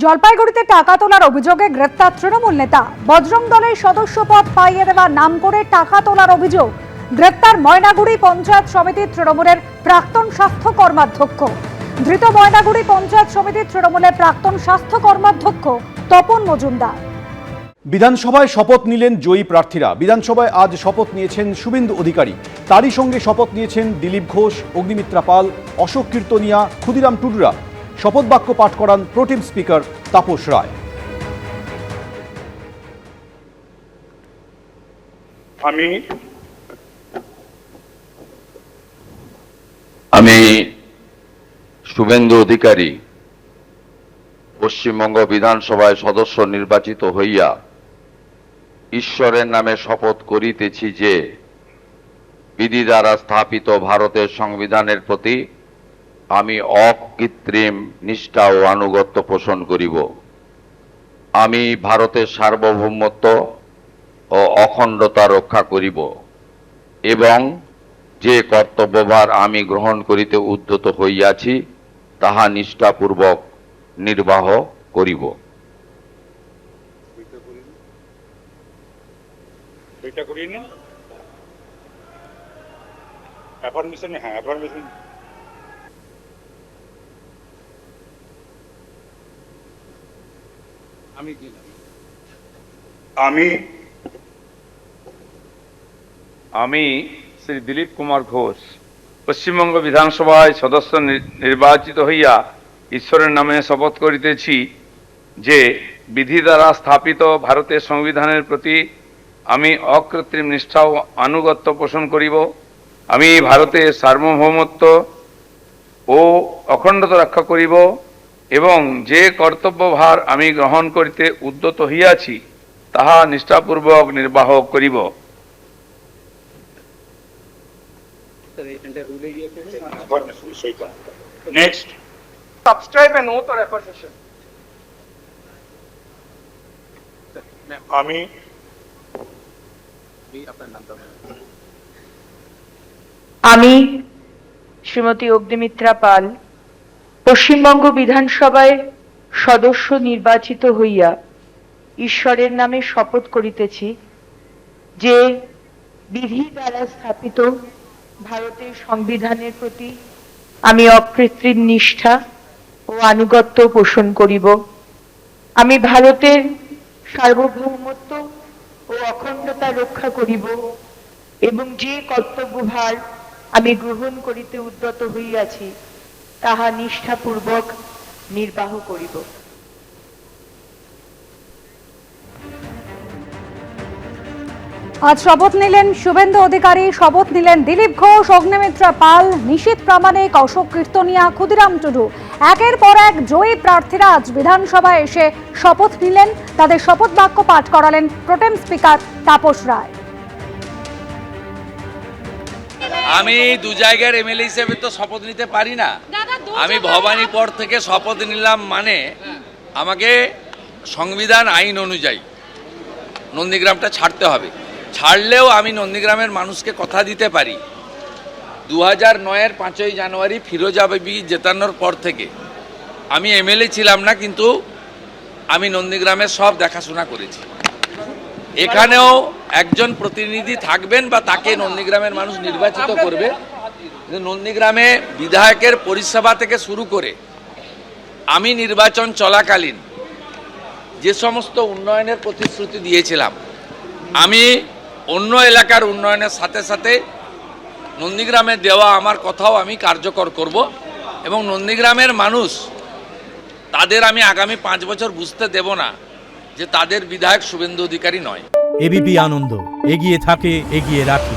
জলপাইগুড়িতে টাকা তোলার অভিযোগে গ্রেপ্তার তৃণমূল নেতা। বজরং দলের সদস্য পদ পাইয়ে দেওয়ার নাম করে টাকা তোলার অভিযোগ। গ্রেপ্তার ময়নাগুড়ি পঞ্চায়েত সমিতির তৃণমূলের প্রাক্তন স্বাস্থ্য কর্মাধ্যক্ষ। ধৃত ময়নাগুড়ি পঞ্চায়েত সমিতির তৃণমূলের প্রাক্তন স্বাস্থ্য কর্মাধ্যক্ষ তপন মজুমদার। বিধানসভায় শপথ নিলেন জয়ী প্রার্থীরা। বিধানসভায় আজ শপথ নিয়েছেন শুভেন্দু অধিকারী, তারই সঙ্গে শপথ নিয়েছেন দিলীপ ঘোষ, অগ্নিমিত্রা পাল, অশোক কীর্তনিয়া, ক্ষুদিরাম টুডুরা। শপথ বাক্য পাঠ করান প্রোটেম স্পিকার তাপস রায়। আমি শুভেন্দু অধিকারী পশ্চিমবঙ্গ বিধানসভায় সদস্য নির্বাচিত হইয়া ঈশ্বরের নামে শপথ করিতেছি যে বিধি দ্বারা স্থাপিত ভারতের সংবিধানের প্রতি আমি অকৃত্রিম নিষ্ঠা ও আনুগত্য পোষণ করিব। আমি ভারতের সার্বভৌমত্ব ও অখণ্ডতা রক্ষা করিব এবং যে কর্তব্যভার আমি গ্রহণ করিতে উদ্যত হইয়াছি তাহা নিষ্ঠাপূর্বক নির্বাহ করিব। আমি শ্রী দিলীপ কুমার ঘোষ পশ্চিমবঙ্গ বিধানসভায় সদস্য নির্বাচিত হইয়া ঈশ্বরের নামে শপথ করিতেছি যে বিধি দ্বারা স্থাপিত ভারতের সংবিধানের প্রতি আমি অকৃত্রিম নিষ্ঠা ও আনুগত্য পোষণ করিব। আমি ভারতের সার্বভৌমত্ব ও অখণ্ডতা রক্ষা করিব এবং যে কর্তব্যভার আমি গ্রহণ করিতে উদ্যত হইয়াছি তাহা নিষ্ঠাপূর্বক নির্বাহ করিব। Next. Subscribe an oath or affirmation. আমি শ্রীমতী অগ্নিমিত্রা পাল পশ্চিমবঙ্গ বিধানসভায় সদস্য নির্বাচিত হইয়া ঈশ্বরের নামে শপথ করিতেছি যে বিধি দ্বারা স্থাপিত ভারতের সংবিধানের প্রতি আমি অকৃত্রিম নিষ্ঠা ও আনুগত্য পোষণ করিব। আমি ভারতের সার্বভৌমত্ব ও অখণ্ডতা রক্ষা করিব এবং যে কর্তব্যভার আমি গ্রহণ করিতে উদ্যত হইয়াছি তাহা নিষ্ঠাপূর্বক নির্বাহ করিব। আজ শপথ নিলেন শুভেন্দু অধিকারী, শপথ নিলেন দিলীপ ঘোষ, অগ্নিমিত্রা পাল, নিশীথ প্রামাণিক, অশোক কীর্তনিয়া, ক্ষুদিরাম টুডু। একের পর এক জয়ী প্রার্থীরা আজ বিধানসভায় এসে শপথ নিলেন। তাদের শপথ বাক্য পাঠ করালেন প্রোটেম স্পিকার তাপস রায়। আমি দু জায়গার এমএলএ হিসেবে তো শপথ নিতে পারি না। আমি ভবানীপুর থেকে শপথ নিলাম, মানে আমাকে সংবিধান আইন অনুযায়ী নন্দীগ্রামটা ছাড়তে হবে। ছাড়লেও আমি নন্দীগ্রামের মানুষকে কথা দিতে পারি 2009-এর 5ই জানুয়ারি ফিরোজা বিবি জেতানোর পর থেকে আমি এমএলএ ছিলাম না, কিন্তু আমি নন্দীগ্রামের সব দেখাশোনা করেছি। এখানেও একজন প্রতিনিধি থাকবেন বা তাকে নন্দীগ্রামের মানুষ নির্বাচিত করবে। নন্দীগ্রামে বিধায়কের পরিষেবা থেকে শুরু করে আমি নির্বাচন চলাকালীন যে সমস্ত উন্নয়নের প্রতিশ্রুতি দিয়েছিলাম, আমি অন্য এলাকার উন্নয়নের সাথে সাথে নন্দীগ্রামে দেওয়া আমার কথাও আমি কার্যকর করব এবং নন্দীগ্রামের মানুষ তাদের আমি আগামী 5 বছর বুঝতে দেব না যে তাদের বিধায়ক শুভেন্দু অধিকারী নয়। এবিপি আনন্দ, এগিয়ে থাকে, এগিয়ে রাখে।